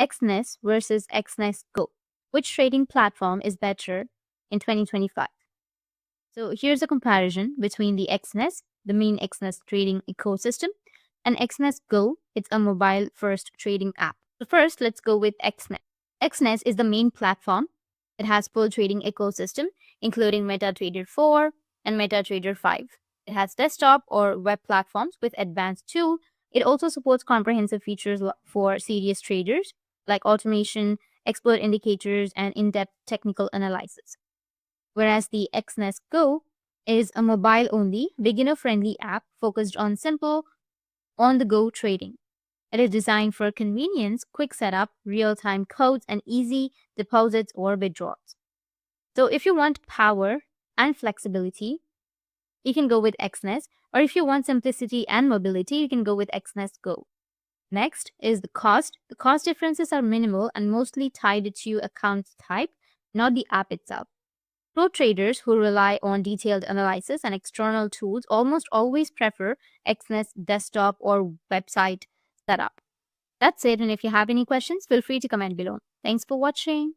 Exness versus Exness GO. Which trading platform is better in 2025? So here's a comparison between the Exness, the main Exness trading ecosystem, and Exness GO. It's a mobile-first trading app. So first, let's go with Exness. Exness is the main platform. It has full trading ecosystem, including MetaTrader 4 and MetaTrader 5. It has desktop or web platforms with advanced tools. It also supports comprehensive features for serious traders like automation, expert indicators, and in-depth technical analysis. Whereas the Exness Go is a mobile-only, beginner-friendly app focused on simple, on-the-go trading. It is designed for convenience, quick setup, real-time codes, and easy deposits or withdrawals. So if you want power and flexibility, you can go with Exness, or if you want simplicity and mobility, you can go with Exness Go. Next is the cost. The cost differences are minimal and mostly tied to account type, not the app itself. Pro traders who rely on detailed analysis and external tools almost always prefer Exness desktop or website setup. That's it, and if you have any questions, feel free to comment below. Thanks for watching.